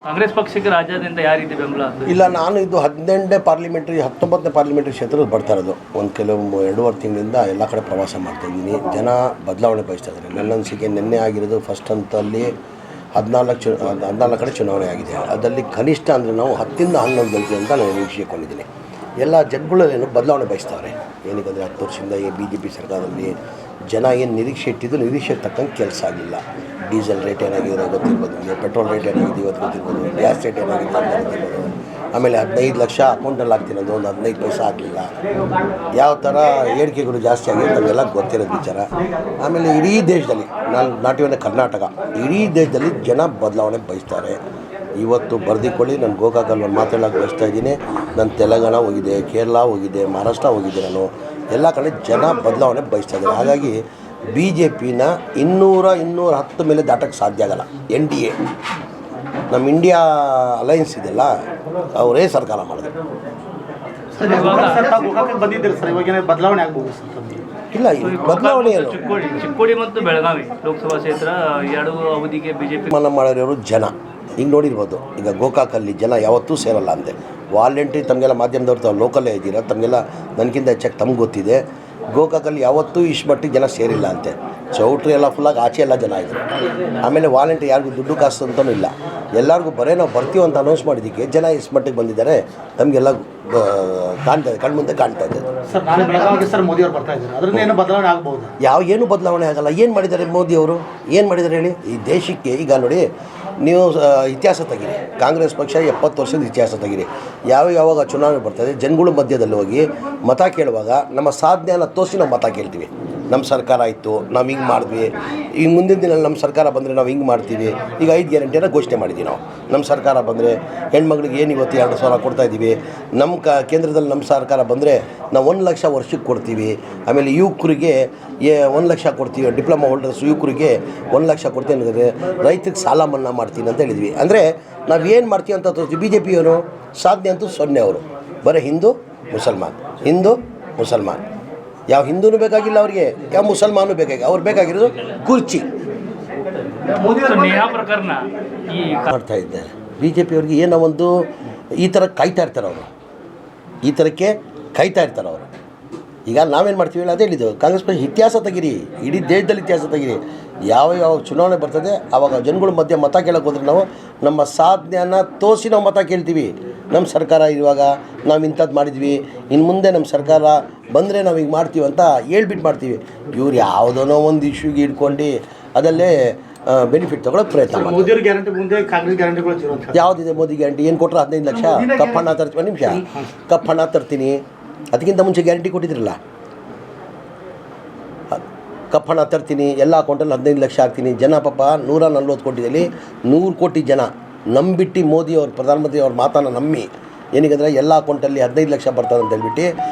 ಕಾಂಗ್ರೆಸ್ ಪಕ್ಷಕ್ಕೆ ರಾಜ್ಯಾದ್ಯಂತ ಯಾವ ರೀತಿ ಬೆಂಬಲ? ಇಲ್ಲ, ನಾನು ಇದು 19ನೇ ಪಾರ್ಲಿಮೆಂಟ್ರಿ ಕ್ಷೇತ್ರದಲ್ಲಿ ಬರ್ತಾ ಇರೋದು. ಒಂದು ಕೆಲವು 2.5 ತಿಂಗಳಿಂದ ಎಲ್ಲ ಕಡೆ ಪ್ರವಾಸ ಮಾಡ್ತಾಯಿದ್ದೀನಿ. ಜನ ಬದಲಾವಣೆ ಬಯಸ್ತಾ ಇದ್ದಾರೆ. ನನ್ನ ಅನಿಸಿಕೆ ನಿನ್ನೆ ಆಗಿರೋದು ಫಸ್ಟ್ ಹಂತದಲ್ಲಿ 14 ಕಡೆ ಚುನಾವಣೆ ಆಗಿದೆ. ಅದರಲ್ಲಿ ಕನಿಷ್ಠ ಅಂದರೆ ನಾವು 10ರಿಂದ 11 ಗೆಲ್ತೀವಿ ಅಂತ ನಾನು ನಿರೀಕ್ಷೆಕೊಂಡಿದ್ದೀನಿ. ಎಲ್ಲ ಜನಗಳಲ್ಲೇನು ಬದಲಾವಣೆ ಬಯಸ್ತಾರೆ. ಏನಕ್ಕಂದರೆ 10 ವರ್ಷದಿಂದ BJP ಸರ್ಕಾರದಲ್ಲಿ ಜನ ಏನು ನಿರೀಕ್ಷೆ ಇಟ್ಟಿದ್ದು ನಿರೀಕ್ಷೆಗೆ ತಕ್ಕಂಗೆ ಕೆಲಸ ಆಗಿಲ್ಲ. ಡೀಸೆಲ್ ರೇಟ್ ಏನಾಗಿದೆ ಗೊತ್ತಿರ್ಬೋದು, ಪೆಟ್ರೋಲ್ ರೇಟ್ ಏನಾಗಿದೆ ಇವತ್ತು ಗೊತ್ತಿರ್ಬೋದು, ಗ್ಯಾಸ್ ರೇಟ್ ಏನಾಗಿದೆ ಅಂತ ಗೊತ್ತಿರ್ಬೋದು. ಆಮೇಲೆ 15 ಲಕ್ಷ ಅಕೌಂಟಲ್ಲಿ ಹಾಕ್ತಿರೋದು, ಒಂದು 15 ಪೈಸೆ ಹಾಕಲಿಲ್ಲ. ಯಾವ ಥರ ಏಳಿಕೆಗಳು ಜಾಸ್ತಿ ಆಗಿದೆ ನಮಗೆಲ್ಲ ಗೊತ್ತಿರೋದು ವಿಚಾರ. ಆಮೇಲೆ ಇಡೀ ದೇಶದಲ್ಲಿ, ನಾನು ನಾಟಿವನೇ ಕರ್ನಾಟಕ, ಇಡೀ ದೇಶದಲ್ಲಿ ಜನ ಬದಲಾವಣೆ ಬಯಸ್ತಾರೆ. ಇವತ್ತು ಬರೆದಿಕೊಳ್ಳಿ, ನಾನು ಗೋಕಾಕಲ್ಲಿ ಒಂದು ಮಾತಾಡೋಕ್ಕೆ ಬಯಸ್ತಾ ಇದ್ದೀನಿ. ನಾನು ತೆಲಂಗಾಣ ಹೋಗಿದೆ, ಕೇರಳ ಹೋಗಿದೆ, ಮಹಾರಾಷ್ಟ್ರ ಹೋಗಿದ್ದೆ. ನಾನು ಎಲ್ಲ ಕಡೆ ಜನ ಬದಲಾವಣೆ ಬಯಸ್ತಾ ಇದ್ದಾರೆ. ಹಾಗಾಗಿ BJPನ 210 ಮೇಲೆ ದಾಟಕ್ಕೆ ಸಾಧ್ಯ ಆಗಲ್ಲ. NDA ನಮ್ಮ ಇಂಡಿಯಾ ಅಲಯನ್ಸ್ ಇದೆಯಲ್ಲ, ಅವರೇ ಸರ್ಕಾರ ಮಾಡಿದ್ರು. ಬದಲಾವಣೆ ಆಗ್ಬೋದು ಇಲ್ಲ, ಬದಲಾವಣೆ ಏನು? ಚಿಕ್ಕೋಡಿ ಮತ್ತು ಬೆಳಗಾವಿ ಲೋಕಸಭಾ ಕ್ಷೇತ್ರ ಎರಡು ಅವಧಿಗೆ BJP ತೀರ್ಮಾನ ಮಾಡಿರೋರು ಜನ. ಈಗ ನೋಡಿರ್ಬೋದು, ಈಗ ಗೋಕಾಕಲ್ಲಿ ಜನ ಯಾವತ್ತೂ ಸೇರಲ್ಲ ಅಂತೆ. ವಾಲಂಟ್ರಿ ತಮಗೆಲ್ಲ ಮಾಧ್ಯಮದವ್ರು ತಾವು ಲೋಕಲ್ಲೇ ಇದ್ದೀರಾ, ತಮಗೆಲ್ಲ ನನಗಿಂತ ಹೆಚ್ಚಾಗಿ ತಮ್ಗೆ ಗೊತ್ತಿದೆ. ಗೋಕಾಕಲ್ಲಿ ಯಾವತ್ತೂ ಇಷ್ಟು ಮಟ್ಟಿಗೆ ಜನ ಸೇರಿಲ್ಲ ಅಂತೆ. ಚೌಟ್ರಿ ಎಲ್ಲ ಫುಲ್ಲಾಗಿ ಆಚೆ ಎಲ್ಲ ಜನ ಇದ್ದರು. ಆಮೇಲೆ ವಾಲಂಟ್ರಿ ಯಾರಿಗೂ ದುಡ್ಡು ಕಾಸು ಅಂತಲೂ ಇಲ್ಲ, ಎಲ್ಲರಿಗೂ ಬರೀ ನಾವು ಬರ್ತೀವಿ ಅಂತ ಅನೌನ್ಸ್ ಮಾಡಿದ್ದಕ್ಕೆ ಜನ ಇಷ್ಟು ಮಟ್ಟಿಗೆ ಬಂದಿದ್ದಾರೆ. ತಮಗೆಲ್ಲ ಕಾಣ್ತಾ ಇದೆ, ಕಣ್ಮುಂದೆ ಕಾಣ್ತಾ ಇದೆ. ಸರ್, ನಾಳೆ ಬೆಳಗಾವಿಗೆ ಸರ್ ಮೋದಿ ಅವರು ಬರ್ತಾ ಇದ್ದಾರೆ, ಅದನ್ನೇನು ಬದಲಾವಣೆ ಆಗ್ಬೋದು? ಏನು ಬದಲಾವಣೆ ಆಗಲ್ಲ. ಏನು ಮಾಡಿದ್ದಾರೆ ಮೋದಿ ಅವರು? ಏನು ಮಾಡಿದ್ದಾರೆ ಹೇಳಿ? ಈ ದೇಶಕ್ಕೆ ಈಗ ನೋಡಿ, ನೀವು ಇತಿಹಾಸ ತೆಗೀರಿ, ಕಾಂಗ್ರೆಸ್ ಪಕ್ಷ 70 ವರ್ಷದ ಇತಿಹಾಸ ತೆಗೀರಿ. ಯಾವಾಗ ಚುನಾವಣೆ ಬರ್ತದೆ, ಜನಗಳು ಮಧ್ಯದಲ್ಲಿ ಹೋಗಿ ಮತ ಕೇಳುವಾಗ ನಮ್ಮ ಸಾಧನೆಯನ್ನು ತೋರಿಸಿ ನಾವು ಮತ ಕೇಳ್ತೀವಿ. ನಮ್ಮ ಸರ್ಕಾರ ಇತ್ತು, ನಾವು ಹಿಂಗೆ ಮಾಡಿದ್ವಿ, ಈಗ ಮುಂದಿನ ದಿನ ನಮ್ಮ ಸರ್ಕಾರ ಬಂದರೆ ನಾವು ಹಿಂಗೆ ಮಾಡ್ತೀವಿ. ಈಗ 5 ಗ್ಯಾರಂಟಿಯನ್ನು ಘೋಷಣೆ ಮಾಡಿದ್ದೀವಿ ನಾವು. ನಮ್ಮ ಸರ್ಕಾರ ಬಂದರೆ ಹೆಣ್ಮಕ್ಳಿಗೆ ಏನು ಇವತ್ತು 2,000 ಕೊಡ್ತಾಯಿದ್ದೀವಿ. ನಮ್ಮ ಕೇಂದ್ರದಲ್ಲಿ ನಮ್ಮ ಸರ್ಕಾರ ಬಂದರೆ ನಾವು 1 ಲಕ್ಷ ವರ್ಷಕ್ಕೆ ಕೊಡ್ತೀವಿ. ಆಮೇಲೆ ಯುವಕರಿಗೆ 1 ಲಕ್ಷ ಕೊಡ್ತೀವಿ. ಡಿಪ್ಲೊಮಾ ಹೋಲ್ಡರ್ಸ್ ಯುವಕರಿಗೆ 1 ಲಕ್ಷ ಕೊಡ್ತೀನಿ ಅಂದರೆ ರೈತರಿಗೆ ಸಾಲ ಮನ್ನಾ ಮಾಡ್ತೀನಿ ಅಂತ ಹೇಳಿದ್ವಿ. ಅಂದರೆ ನಾವು ಏನು ಮಾಡ್ತೀವಿ ಅಂತ ತೋರಿಸ್ತೀವಿ. BJP ಅವರು ಸಾಧನೆ ಅಂತೂ 0. ಅವರು ಬರೀ ಹಿಂದೂ ಮುಸಲ್ಮಾನ್. ಯಾವ ಹಿಂದೂನು ಬೇಕಾಗಿಲ್ಲ ಅವ್ರಿಗೆ, ಯಾವ ಮುಸಲ್ಮಾನು ಬೇಕಾಗಿಲ್ಲ. ಅವ್ರು ಬೇಕಾಗಿರೋದು ಕುರ್ಚಿ ಪ್ರಕರಣ ಮಾಡ್ತಾ ಇದ್ದಾರೆ. BJP ಅವ್ರಿಗೆ ಏನೋ ಒಂದು ಈ ಥರ ಕಾಯ್ತಾ ಇರ್ತಾರೆ ಅವರು, ಈ ಥರಕ್ಕೆ ಕಾಯ್ತಾ ಇರ್ತಾರೆ ಅವರು. ಈಗ ನಾವೇನು ಮಾಡ್ತೀವಿ ಅದೇ ಹೇಳಿದ್ದು, ಕಾಂಗ್ರೆಸ್ ಪಕ್ಷ ಇತಿಹಾಸ ತೆಗೀರಿ, ಇಡೀ ದೇಶದಲ್ಲಿ ಇತಿಹಾಸ ತೆಗೀರಿ. ಯಾವ ಚುನಾವಣೆ ಬರ್ತದೆ ಆವಾಗ ಜನಗಳ ಮಧ್ಯೆ ಮತ ಕೇಳೋಕೆ ಹೋದ್ರೆ ನಾವು ನಮ್ಮ ಸಾಧನೆಯನ್ನು ತೋರಿಸಿ ನಾವು ಮತ ಕೇಳ್ತೀವಿ. ನಮ್ಮ ಸರ್ಕಾರ ಇರುವಾಗ ನಾವು ಇಂಥದ್ದು ಮಾಡಿದ್ವಿ, ಇನ್ನು ಮುಂದೆ ನಮ್ಮ ಸರ್ಕಾರ ಬಂದರೆ ನಾವು ಹಿಂಗೆ ಮಾಡ್ತೀವಿ ಅಂತ ಹೇಳ್ಬಿಟ್ಟು ಮಾಡ್ತೀವಿ. ಇವ್ರು ಯಾವುದೋ ಒಂದು ಇಶ್ಯೂಗೆ ಇಟ್ಕೊಂಡು ಅದಲ್ಲೇ ಬೆನಿಫಿಟ್ ತೊಗೊಳಕ್ಕೆ ಪ್ರಯತ್ನ ಮಾಡಿ. ಮೋದಿ ಗ್ಯಾರಂಟಿ ಮುಂದೆ ಕಾಂಗ್ರೆಸ್ ಗ್ಯಾರಂಟಿಗಳು ಯಾವುದಿದೆ? ಮೋದಿ ಗ್ಯಾರಂಟಿ ಏನು ಕೊಟ್ಟರು? 15 ಲಕ್ಷ ಕಪ್ಪಣ್ಣ ತರ್ತೀನಿ. ನಿಮಿಷ ಕಪ್ಪಣ್ಣ ತರ್ತೀನಿ. ಅದಕ್ಕಿಂತ ಮುಂಚೆ ಗ್ಯಾರಂಟಿ ಕೊಟ್ಟಿದ್ರಲ್ಲ, ಕಪ್ಪಣ್ಣ ತರ್ತೀನಿ, ಎಲ್ಲ ಅಕೌಂಟಲ್ಲಿ 15 ಲಕ್ಷ ಹಾಕ್ತೀನಿ. ಜನ ಪಾಪ 140 ಕೋಟಿಯಲ್ಲಿ 100 ಕೋಟಿ ಜನ ನಂಬಿಟ್ಟು ಮೋದಿ ಅವ್ರ ಪ್ರಧಾನಮಂತ್ರಿ ಅವ್ರ ಮಾತನ್ನು ನಂಬಿ ಏನಕ್ಕಂದರೆ ಎಲ್ಲ ಅಕೌಂಟಲ್ಲಿ 15 ಲಕ್ಷ ಬರ್ತದೆ ಅಂತ ಹೇಳ್ಬಿಟ್ಟು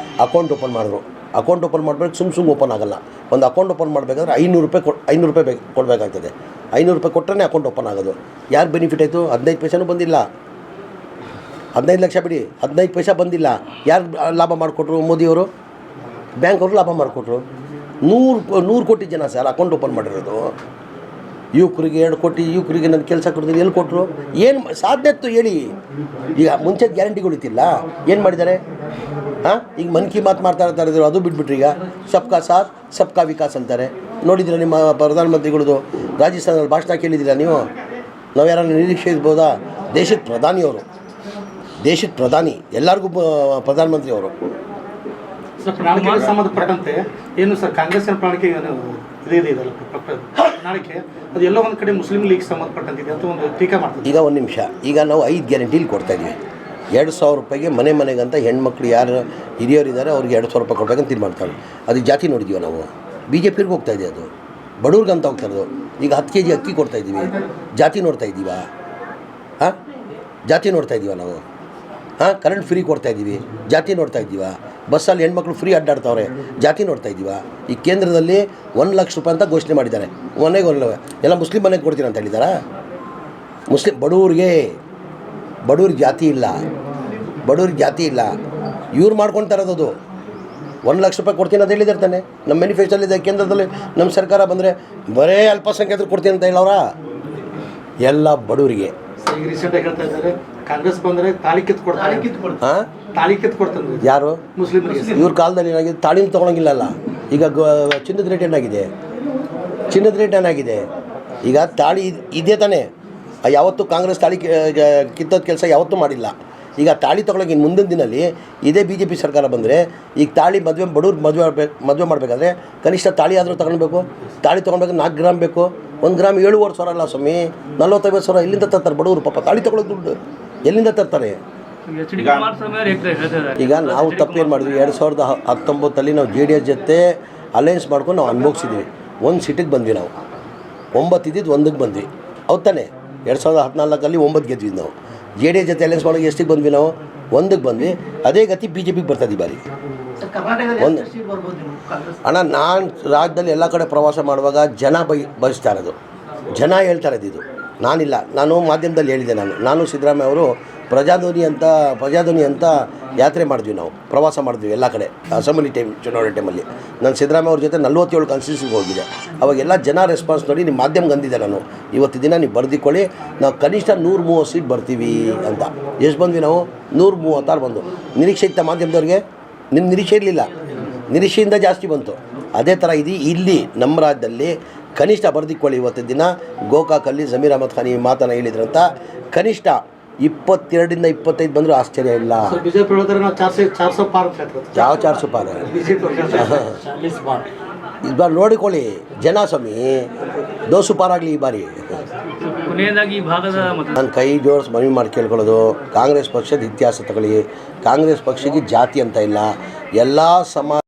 ಅಕೌಂಟ್ ಓಪನ್ ಮಾಡಿದ್ರು. ಅಕೌಂಟ್ ಓಪನ್ ಮಾಡಬೇಕು, ಸುಮ್ಮ ಓಪನ್ ಆಗೋಲ್ಲ. ಒಂದು ಅಕೌಂಟ್ ಓಪನ್ ಮಾಡಬೇಕಾದ್ರೆ 500 ರೂಪಾಯಿ ಕೊಡಬೇಕಾಗ್ತದೆ. 500 ರೂಪಾಯಿ ಕೊಟ್ಟರೆ ಅಕೌಂಟ್ ಓಪನ್ ಆಗೋದು. ಯಾರು ಬೆನಿಫಿಟ್ ಆಯಿತು? 15 ಪೈಸೆನೂ ಬಂದಿಲ್ಲ. 15 ಲಕ್ಷ ಬಿಡಿ, 15 ಪೈಸೆ ಬಂದಿಲ್ಲ. ಯಾರು ಲಾಭ ಮಾಡಿಕೊಟ್ರು? ಮೋದಿಯವರು, ಬ್ಯಾಂಕ್ ಅವರು ಲಾಭ ಮಾಡಿಕೊಟ್ರು. 100 ಕೋಟಿ ಜನ ಸರ್ ಅಕೌಂಟ್ ಓಪನ್ ಮಾಡಿರೋದು. ಯುವಕರಿಗೆ 2 ಕೋಟಿ ಯುವಕರಿಗೆ ನನ್ನ ಕೆಲಸ ಕೊಡ್ತೀನಿ. ಎಲ್ಲಿ ಕೊಟ್ಟರು? ಏನು ಸಾಧ್ಯ ಇತ್ತು ಹೇಳಿ? ಈಗ ಮುಂಚೆ ಗ್ಯಾರಂಟಿಗಳಿತ್ತಿಲ್ಲ, ಏನು ಮಾಡಿದ್ದಾರೆ? ಈಗ ಮನ್ ಕಿ ಬಾತ್ ಮಾಡ್ತಾ ಇದ್ರು, ಅದು ಬಿಟ್ಬಿಟ್ರಿ. ಈಗ ಸಬ್ಕಾ ಸಾಥ್ ಸಬ್ಕಾ ವಿಕಾಸ್ ಅಂತಾರೆ. ನೋಡಿದ್ದೀರಾ ನಿಮ್ಮ ಪ್ರಧಾನಮಂತ್ರಿಗಳದು ರಾಜಸ್ಥಾನದಲ್ಲಿ ಭಾಷಣ ಕೇಳಿದ್ದೀರಾ ನೀವು? ನಾವು ಯಾರನ್ನು ನಿರೀಕ್ಷೆ ಇರ್ಬೋದಾ? ದೇಶದ ಪ್ರಧಾನಿ ಎಲ್ಲರಿಗೂ ಪ್ರಧಾನಮಂತ್ರಿ ಅವರು. ಪ್ರಣಾಳಿಕೆಗೆ ಸಂಬಂಧಪಟ್ಟಂತೆ ಏನು ಸರ್, ಕಾಂಗ್ರೆಸ್ ಪ್ರಣಾಳಿಕೆ ಇದೆಯಲ್ಲ ಪ್ರಣಾಳಿಕೆ, ಅದು ಎಲ್ಲೋ ಒಂದು ಕಡೆ ಮುಸ್ಲಿಂ ಲೀಗ್ ಸಂಬಂಧಪಟ್ಟಂತಿದೆ ಅಂತ ಒಂದು ಟೀಕೆ ಮಾಡ್ತೀವಿ. ಈಗ ಒಂದು ನಿಮಿಷ, ಈಗ ನಾವು 5 ಗ್ಯಾರಂಟಿಲಿ ಕೊಡ್ತಾಯಿದ್ದೀವಿ. 2,000 ರೂಪಾಯಿಗೆ ಮನೆಗಂತ ಹೆಣ್ಮಕ್ಳು ಯಾರು ಹಿರಿಯರಿದ್ದಾರೆ ಅವ್ರಿಗೆ 2,000 ರೂಪಾಯಿ ಕೊಡ್ಬೇಕಂತ ತೀರ್ಮಾನ. ಅದು ಜಾತಿ ನೋಡಿದ್ದೀವಿ ನಾವು. BJPಗೆ ಹೋಗ್ತಾಯಿದೆ, ಅದು ಬಡವ್ರಿಗಂತ ಹೋಗ್ತಾ ಇರೋದು. ಈಗ 10 kg ಅಕ್ಕಿ ಕೊಡ್ತಾಯಿದ್ದೀವಿ. ಜಾತಿ ನೋಡ್ತಾ ಇದ್ದೀವ? ಜಾತಿ ನೋಡ್ತಾ ಇದ್ದೀವ ನಾವು? ಕರೆಂಟ್ ಫ್ರೀ ಕೊಡ್ತಾಯಿದ್ದೀವಿ. ಜಾತಿ ನೋಡ್ತಾ ಇದ್ದೀವ? ಬಸ್ಸಲ್ಲಿ ಹೆಣ್ಮಕ್ಳು ಫ್ರೀ ಅಡ್ಡಾಡ್ತಾವ್ರೆ. ಜಾತಿ ನೋಡ್ತಾ ಇದ್ದೀವ? ಈ ಕೇಂದ್ರದಲ್ಲಿ 1 ಲಕ್ಷ ರೂಪಾಯಿ ಅಂತ ಘೋಷಣೆ ಮಾಡಿದ್ದಾರೆ. ಮನೆಗೆ ಎಲ್ಲ ಮುಸ್ಲಿಂ ಮನೆಗೆ ಕೊಡ್ತೀನಿ ಅಂತ ಹೇಳಿದಾರಾ? ಮುಸ್ಲಿಂ ಬಡವ್ರಿಗೆ ಜಾತಿ ಇಲ್ಲ. ಇವ್ರು ಮಾಡ್ಕೊಳ್ತಾ ಇರೋದು 1 ಲಕ್ಷ ರೂಪಾಯಿ ಕೊಡ್ತೀನಿ ಅಂತ ಹೇಳಿದ್ದಾರೆ ತಾನೆ. ನಮ್ಮ ಮ್ಯಾನಿಫೆಸ್ಟೋಲ್ಲಿದೆ, ಕೇಂದ್ರದಲ್ಲಿ ನಮ್ಮ ಸರ್ಕಾರ ಬಂದರೆ ಬರೇ ಅಲ್ಪಸಂಖ್ಯಾತರು ಕೊಡ್ತೀನಿ ಅಂತ ಹೇಳೋರ? ಎಲ್ಲ ಬಡವರಿಗೆ ಈಗ ರೀಸೆಂಟಾಗಿ ಹೇಳ್ತಾ ಇದ್ದಾರೆ ಕಾಂಗ್ರೆಸ್ ಬಂದರೆ ತಾಳಿ ಕಿತ್ತು ಕೊಡ್ತಾರೆ ಹಾಂ ತಾಳಿ ಕಿತ್ತು ಕೊಡ್ತಾರೆ ಯಾರು ಮುಸ್ಲಿಮರಿಗೆ. ಇವ್ರ ಕಾಲದಲ್ಲಿ ಏನಾಗಿದೆ, ತಾಳಿನ ತೊಗೊಳಂಗಿಲ್ಲಲ್ಲ. ಈಗ ಚಿನ್ನದ ರೇಟ್ ಏನಾಗಿದೆ, ಚಿನ್ನದ ರೇಟ್ ಏನಾಗಿದೆ ಈಗ? ತಾಳಿ ಇದೇ ತಾನೇ. ಯಾವತ್ತೂ ಕಾಂಗ್ರೆಸ್ ತಾಳಿ ಕಿತ್ತೋದು ಕೆಲಸ ಯಾವತ್ತೂ ಮಾಡಿಲ್ಲ. ಈಗ ತಾಳಿ ತೊಗೊಳಕ್ಕೆ ಇನ್ನು ಮುಂದಿನ ದಿನಲ್ಲಿ ಇದೇ ಬಿ ಜೆ ಪಿ ಸರ್ಕಾರ ಬಂದರೆ ಈಗ ತಾಳಿ ಬಡವ್ರು ಮದುವೆ ಮಾಡಬೇಕಾದ್ರೆ ಕನಿಷ್ಠ ತಾಳಿ ಆದರೂ ತಗೊಳ್ಬೇಕು. ತಾಳಿ ತೊಗೊಳ್ಬೇಕು 4 ಗ್ರಾಮ್ ಬೇಕು. 1 ಗ್ರಾಮ್ 7,500 ಅಲ್ಲ ಸ್ವಾಮಿ, 45,000 ಎಲ್ಲಿಂದ ತರ್ತಾರೆ ಬಡವರು? ಪಾಪ ತಾಳಿ ತೊಗೊಳೋದು ದುಡ್ಡು ಎಲ್ಲಿಂದ ತರ್ತಾರೆ? ಈಗ ನಾವು ತಪ್ಪೇನು ಮಾಡಿದ್ವಿ, 2019 ನಾವು JDS ಜೊತೆ ಅಲಯನ್ಸ್ ಮಾಡ್ಕೊಂಡು ನಾವು ಅನುಭವಿಸಿದ್ವಿ. 1 ಸೀಟಿಗೆ ಬಂದ್ವಿ ನಾವು, 9 ಇದ್ದಿದ್ದು 1ಕ್ಕೆ ಬಂದ್ವಿ. ಹೌದು ತಾನೆ? 2014 9 ಗೆದ್ವಿ ನಾವು. JDS ಜೊತೆ ಅಲಯನ್ಸ್ ಮಾಡೋಕೆ ಎಷ್ಟಿಗೆ ಬಂದ್ವಿ ನಾವು? 1ಕ್ಕೆ ಬಂದ್ವಿ. ಅದೇ ಗತಿ BJPಗೆ ಬರ್ತದೆ ಈ ಬಾರಿ. ಒಂದು ಅಣ್ಣ, ನಾನು ರಾಜ್ಯದಲ್ಲಿ ಎಲ್ಲ ಕಡೆ ಪ್ರವಾಸ ಮಾಡುವಾಗ ಜನ ಬಯಸ್ತಾ ಇರೋದು, ಜನ ಹೇಳ್ತಾ ಇರೋದು ಇದು. ನಾನಿಲ್ಲ, ನಾನು ಮಾಧ್ಯಮದಲ್ಲಿ ಹೇಳಿದೆ. ನಾನು ಸಿದ್ದರಾಮಯ್ಯ ಅವರು ಪ್ರಜಾಧ್ವನಿ ಅಂತ ಯಾತ್ರೆ ಮಾಡಿದ್ವಿ, ನಾವು ಪ್ರವಾಸ ಮಾಡಿದ್ವಿ ಎಲ್ಲ ಕಡೆ. ಅಸೆಂಬ್ಲಿ ಚುನಾವಣೆ ಟೈಮಲ್ಲಿ ನಾನು ಸಿದ್ದರಾಮಯ್ಯ ಅವ್ರ ಜೊತೆ 47 ಕಾನ್ಸ್ಟಿಟ್ಯೂನ್ಸಿಗೆ ಹೋಗಿದ್ದೆ. ಅವಾಗೆಲ್ಲ ಜನ ರೆಸ್ಪಾನ್ಸ್ ನೋಡಿ ನಿಮ್ಮ ಮಾಧ್ಯಮಕ್ಕೆ ಅಂದಿದ್ದೆ ನಾನು, ಇವತ್ತು ದಿನ ನೀವು ಬರೆದಿಕೊಳ್ಳಿ, ನಾವು ಕನಿಷ್ಠ 130 ಸೀಟ್ ಬರ್ತೀವಿ ಅಂತ. ಎಷ್ಟು ಬಂದ್ವಿ ನಾವು? 136 ಬಂದು. ನಿರೀಕ್ಷೆ ಇತ್ತ ಮಾಧ್ಯಮದವ್ರಿಗೆ? ನಿಮ್ಮ ನಿರೀಕ್ಷೆ ಇರಲಿಲ್ಲ, ನಿರೀಕ್ಷೆಯಿಂದ ಜಾಸ್ತಿ ಬಂತು. ಅದೇ ಥರ ಇದು ಇಲ್ಲಿ ನಮ್ಮ ರಾಜ್ಯದಲ್ಲಿ ಕನಿಷ್ಠ ಬರೆದಿಕೊಳ್ಳಿ. ಇವತ್ತು ದಿನ ಗೋಕಾಕಲ್ಲಿ ಜಮೀರ್ ಅಹಮದ್ ಖಾನ್ ಈ ಮಾತನ್ನು ಹೇಳಿದ್ರಂತ. ಕನಿಷ್ಠ 22ರಿಂದ 25 ಬಂದರೂ ಆಶ್ಚರ್ಯ ಇಲ್ಲ. ಬಿಜೆಪಿ ಹೇಳಿದ್ರೆ ನಾವು 400 ಪಾರ್ ಅಂತ ಹೇಳ್ತಾರೆ. ಯಾವ 400 ಪಾರ? ಈ ಬಾರಿ ನೋಡಿಕೊಳ್ಳಿ ಜನ ಸ್ವಾಮಿ, 200 ಪಾರಾಗಲಿ ಈ ಬಾರಿ. ಕೊನೆಯದಾಗಿ ಈ ಭಾಗದ ನಾನು ಕೈ ಜೋಡಿಸಿ ಮನವಿ ಮಾಡಿ ಕೇಳ್ಕೊಳ್ಳೋದು, ಕಾಂಗ್ರೆಸ್ ಪಕ್ಷದ ಇತಿಹಾಸ ತಗೊಳ್ಳಿ. ಕಾಂಗ್ರೆಸ್ ಪಕ್ಷಕ್ಕೆ ಜಾತಿ ಅಂತ ಇಲ್ಲ, ಎಲ್ಲ ಸಮಾಜ